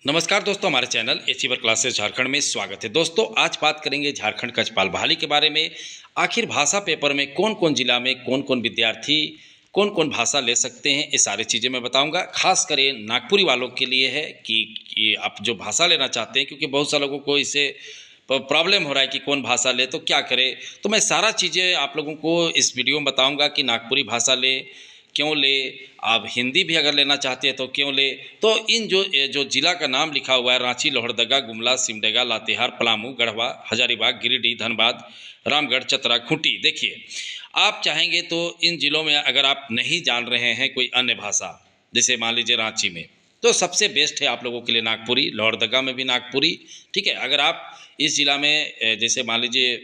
नमस्कार दोस्तों, हमारे चैनल एचीवर क्लासेस झारखंड में स्वागत है। दोस्तों, आज बात करेंगे झारखंड कक्षपाल बहाली के बारे में। आखिर भाषा पेपर में कौन कौन जिला में कौन कौन विद्यार्थी कौन कौन भाषा ले सकते हैं, ये सारी चीज़ें मैं बताऊंगा। खास कर ये नागपुरी वालों के लिए है कि आप जो भाषा लेना चाहते हैं, क्योंकि बहुत सारे लोगों को इससे प्रॉब्लम हो रहा है कि कौन भाषा ले तो क्या करे। तो मैं सारा चीज़ें आप लोगों को इस वीडियो में बताऊँगा कि नागपुरी भाषा ले, क्यों ले, आप हिंदी भी अगर लेना चाहते हैं तो क्यों ले। तो इन जो ज़िला का नाम लिखा हुआ है, रांची, लोहरदगा, गुमला, सिमडेगा, लातेहार, पलामू, गढ़वा, हजारीबाग, गिरिडीह, धनबाद, रामगढ़, चतरा, खूंटी। देखिए, आप चाहेंगे तो इन ज़िलों में अगर आप नहीं जान रहे हैं कोई अन्य भाषा, जैसे मान लीजिए रांची में, तो सबसे बेस्ट है आप लोगों के लिए नागपुरी। लोहरदगा में भी नागपुरी, ठीक है। अगर आप इस ज़िला में जैसे मान लीजिए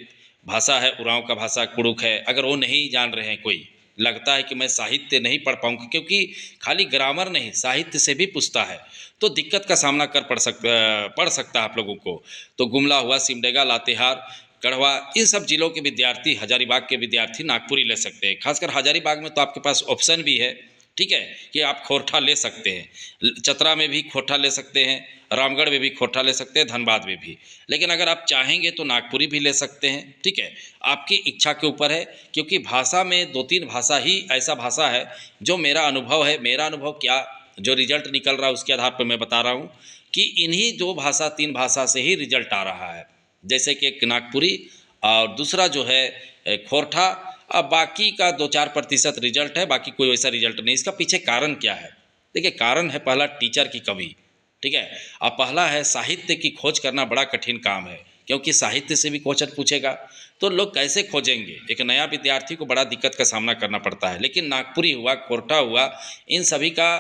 भाषा है, उरांव का भाषा कुड़ुक है, अगर वो नहीं जान रहे हैं, कोई लगता है कि मैं साहित्य नहीं पढ़ पाऊँगा, क्योंकि खाली ग्रामर नहीं साहित्य से भी पूछता है, तो दिक्कत का सामना पड़ सकता है आप लोगों को। तो गुमला हुआ, सिमडेगा, लातेहार, गढ़वा, इन सब जिलों के विद्यार्थी, हजारीबाग के विद्यार्थी नागपुरी ले सकते हैं। खासकर हजारीबाग में तो आपके पास ऑप्शन भी है, ठीक है, कि आप खोरठा ले सकते हैं। चतरा में भी खोरठा ले सकते हैं, रामगढ़ में भी खोरठा ले सकते हैं, धनबाद में भी। लेकिन अगर आप चाहेंगे तो नागपुरी भी ले सकते हैं, ठीक है। आपकी इच्छा के ऊपर है, क्योंकि भाषा में 2-3 भाषा ही ऐसा भाषा है जो मेरा अनुभव है। मेरा अनुभव क्या, जो रिजल्ट निकल रहा है उसके आधार पर मैं बता रहा हूँ कि इन्हीं 2 भाषा 3 भाषा से ही रिजल्ट आ रहा है। जैसे कि एक नागपुरी और दूसरा जो है खोरठा। अब बाकी का 2-4% रिजल्ट है, बाकी कोई वैसा रिजल्ट नहीं। इसका पीछे कारण क्या है? देखिए, कारण है पहला टीचर की कमी, ठीक है। अब पहला है साहित्य की खोज करना बड़ा कठिन काम है, क्योंकि साहित्य से भी क्वेश्चन पूछेगा तो लोग कैसे खोजेंगे। एक नया विद्यार्थी को बड़ा दिक्कत का सामना करना पड़ता है। लेकिन नागपुरी हुआ, खोरठा हुआ, इन सभी का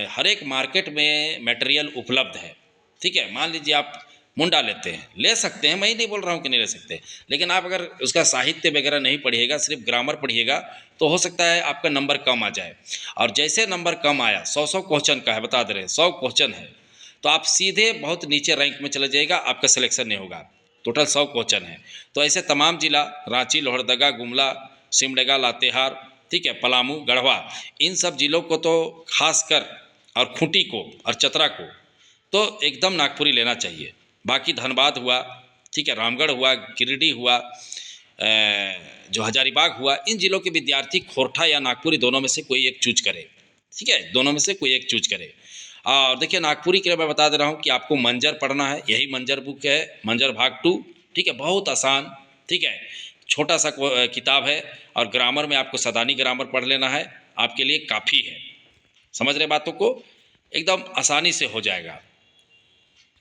हर एक मार्केट में मटेरियल उपलब्ध है, ठीक है। मान लीजिए आप मुंडा लेते हैं, ले सकते हैं, मैं ही नहीं बोल रहा हूँ कि नहीं ले सकते, लेकिन आप अगर उसका साहित्य वगैरह नहीं पढ़िएगा, सिर्फ ग्रामर पढ़िएगा, तो हो सकता है आपका नंबर कम आ जाए। और जैसे नंबर कम आया, 100 क्वेश्चन का है, बता दे रहे हैं 100 क्वेश्चन है, तो आप सीधे बहुत नीचे रैंक में चले जाइएगा, आपका सिलेक्शन नहीं होगा। टोटल 100 क्वेश्चन है। तो ऐसे तमाम जिला, रांची, लोहरदगा, गुमला, सिमडेगा, लातेहार, ठीक है, पलामू, गढ़वा, इन सब जिलों को तो खासकर, और खूंटी को और चतरा को तो एकदम नागपुरी लेना चाहिए। बाकी धनबाद हुआ, ठीक है, रामगढ़ हुआ, गिरिडीह हुआ, जो हजारीबाग हुआ, इन जिलों के विद्यार्थी खोरठा या नागपुरी दोनों में से कोई एक चूज करे, ठीक है, दोनों में से कोई एक चूज करे। और देखिए, नागपुरी के लिए मैं बता दे रहा हूँ कि आपको मंजर पढ़ना है, यही मंजर बुक है, मंजर भाग 2, ठीक है, बहुत आसान, ठीक है, छोटा सा किताब है। और ग्रामर में आपको सदानी ग्रामर पढ़ लेना है, आपके लिए काफ़ी है। समझ रहे बातों को, एकदम आसानी से हो जाएगा।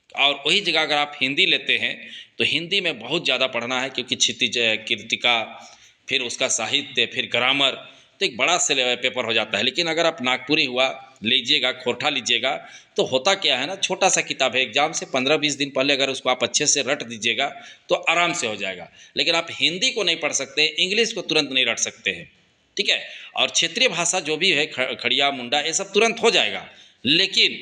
और वही जगह अगर आप हिंदी लेते हैं तो हिंदी में बहुत ज़्यादा पढ़ना है, क्योंकि क्षितिज, कीर्तिका, फिर उसका साहित्य, फिर ग्रामर, तो एक बड़ा से पेपर हो जाता है। लेकिन अगर आप नागपुरी हुआ लीजिएगा, खोरठा लीजिएगा, तो होता क्या है ना, छोटा सा किताब है, एग्जाम से 15-20 दिन पहले अगर उसको आप अच्छे से रट दीजिएगा तो आराम से हो जाएगा। लेकिन आप हिंदी को नहीं पढ़ सकते, इंग्लिश को तुरंत नहीं रट सकते हैं, ठीक है। और क्षेत्रीय भाषा जो भी है, खड़िया, मुंडा, ये सब तुरंत हो जाएगा, लेकिन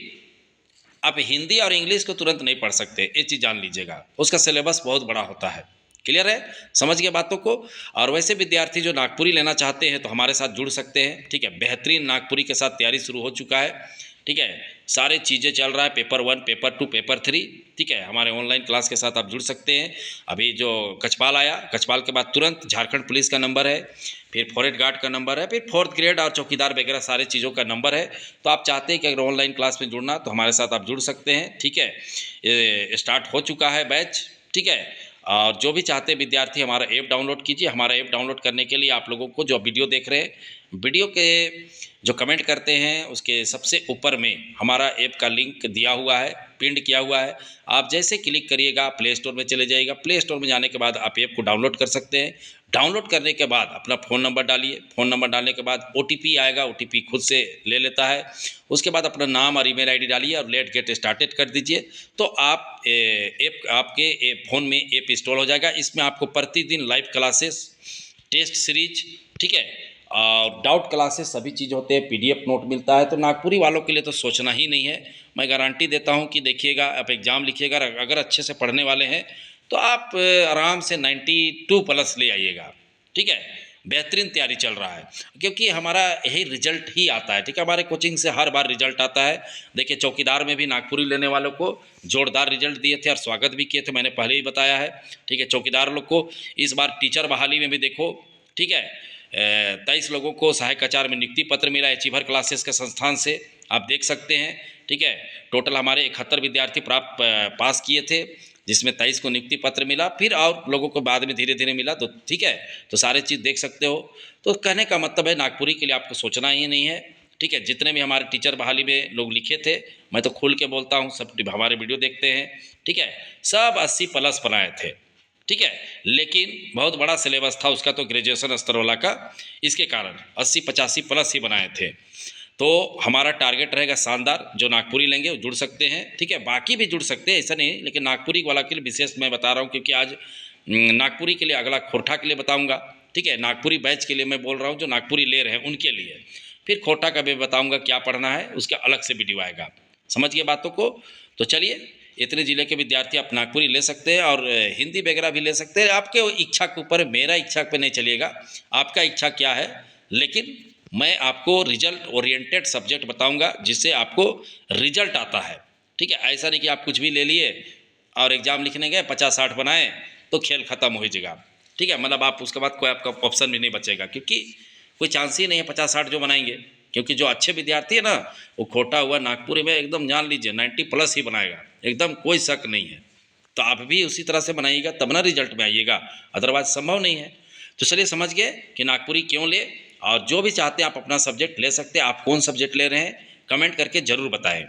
आप हिंदी और इंग्लिश को तुरंत नहीं पढ़ सकते, ये चीज़ जान लीजिएगा। उसका सिलेबस बहुत बड़ा होता है। क्लियर है, समझ गए बातों को। और वैसे विद्यार्थी जो नागपुरी लेना चाहते हैं तो हमारे साथ जुड़ सकते हैं, ठीक है। बेहतरीन नागपुरी के साथ तैयारी शुरू हो चुका है, ठीक है। सारे चीज़ें चल रहा है, पेपर 1, पेपर 2, पेपर 3, ठीक है। हमारे ऑनलाइन क्लास के साथ आप जुड़ सकते हैं। अभी जो कक्षपाल आया, कक्षपाल के बाद तुरंत झारखंड पुलिस का नंबर है, फिर फॉरेस्ट गार्ड का नंबर है, फिर 4th ग्रेड और चौकीदार वगैरह सारे चीज़ों का नंबर है। तो आप चाहते हैं कि अगर ऑनलाइन क्लास में जुड़ना तो हमारे साथ आप जुड़ सकते हैं, ठीक है। ये स्टार्ट हो चुका है बैच, ठीक है। और जो भी चाहते हैं विद्यार्थी, हमारा ऐप डाउनलोड कीजिए। हमारा ऐप डाउनलोड करने के लिए आप लोगों को, जो वीडियो देख रहे हैं, वीडियो के जो कमेंट करते हैं उसके सबसे ऊपर में हमारा ऐप का लिंक दिया हुआ है, पिंड किया हुआ है। आप जैसे क्लिक करिएगा, प्ले स्टोर में चले जाइएगा। प्ले स्टोर में जाने के बाद आप ऐप को डाउनलोड कर सकते हैं। डाउनलोड करने के बाद अपना फ़ोन नंबर डालिए। फ़ोन नंबर डालने के बाद OTP आएगा, OTP खुद से ले लेता है। उसके बाद अपना नाम और ईमेल ID डालिए और लेट गेट स्टार्टेड कर दीजिए। तो आप ऐप, आपके फ़ोन में ऐप इंस्टॉल हो जाएगा। इसमें आपको प्रतिदिन लाइव क्लासेस, टेस्ट सीरीज, ठीक है, और डाउट क्लासेस, सभी चीज़ होते हैं, PDF नोट मिलता है। तो नागपुरी वालों के लिए तो सोचना ही नहीं है। मैं गारंटी देता हूं कि देखिएगा, आप एग्ज़ाम लिखिएगा, अगर अच्छे से पढ़ने वाले हैं तो आप आराम से 92+ ले आइएगा, ठीक है। बेहतरीन तैयारी चल रहा है, क्योंकि हमारा यही रिजल्ट ही आता है। ठीक है, हमारे कोचिंग से हर बार रिजल्ट आता है। देखिए चौकीदार में भी नागपुरी लेने वालों को जोरदार रिजल्ट दिए थे और स्वागत भी किए थे, मैंने पहले ही बताया है। ठीक है, चौकीदार लोग को इस बार टीचर बहाली में भी देखो, ठीक है, 23 लोगों को सहायक आचार्य में नियुक्ति पत्र मिला अचीवर क्लासेस के संस्थान से, आप देख सकते हैं। ठीक है, टोटल हमारे 71 विद्यार्थी पास किए थे, जिसमें 23 को नियुक्ति पत्र मिला, फिर और लोगों को बाद में धीरे धीरे मिला। तो ठीक है, तो सारे चीज़ देख सकते हो। तो कहने का मतलब है नागपुरी के लिए आपको सोचना ही नहीं है। ठीक है, जितने भी हमारे टीचर बहाली में लोग लिखे थे, मैं तो खुल के बोलता हूँ, सब हमारे वीडियो देखते हैं। ठीक है, सब 80+ बनाए थे। ठीक है, लेकिन बहुत बड़ा सिलेबस था उसका, तो ग्रेजुएशन स्तर वाला का, इसके कारण 80-85+ ही बनाए थे। तो हमारा टारगेट रहेगा शानदार, जो नागपुरी लेंगे वो जुड़ सकते हैं। ठीक है, बाकी भी जुड़ सकते हैं, ऐसा नहीं, लेकिन नागपुरी वाला के लिए विशेष मैं बता रहा हूँ, क्योंकि आज नागपुरी के लिए, अगला खोरठा के लिए बताऊँगा। ठीक है, नागपुरी बैच के लिए मैं बोल रहा हूँ, जो नागपुरी ले रहे हैं उनके लिए। फिर खोरठा का भी बताऊँगा क्या पढ़ना है, उसका अलग से वीडियो आएगा। समझ गए बातों को? तो चलिए, इतने ज़िले के विद्यार्थी आप नागपुरी ले सकते हैं और हिंदी वगैरह भी ले सकते हैं, आपके इच्छा के ऊपर। मेरा इच्छा पे नहीं चलिएगा, आपका इच्छा क्या है। लेकिन मैं आपको रिजल्ट ओरिएंटेड सब्जेक्ट बताऊंगा, जिससे आपको रिजल्ट आता है। ठीक है, ऐसा नहीं कि आप कुछ भी ले लिए और एग्ज़ाम लिखने गए 50-60 बनाए तो खेल ख़त्म हो जाएगा। ठीक है, मतलब आप उसके बाद कोई आपका ऑप्शन भी नहीं बचेगा, क्योंकि कोई चांस ही नहीं है 50-60 जो बनाएंगे। क्योंकि जो अच्छे विद्यार्थी है ना, वो खोटा हुआ नागपुरी में एकदम जान लीजिए 90+ ही बनाएगा, एकदम कोई शक नहीं है। तो आप भी उसी तरह से बनाइएगा, तब ना रिजल्ट में आइएगा, अदरवाइज संभव नहीं है। तो चलिए, समझ गए कि नागपुरी क्यों ले, और जो भी चाहते हैं आप अपना सब्जेक्ट ले सकते हैं। आप कौन सब्जेक्ट ले रहे हैं कमेंट करके ज़रूर बताएं।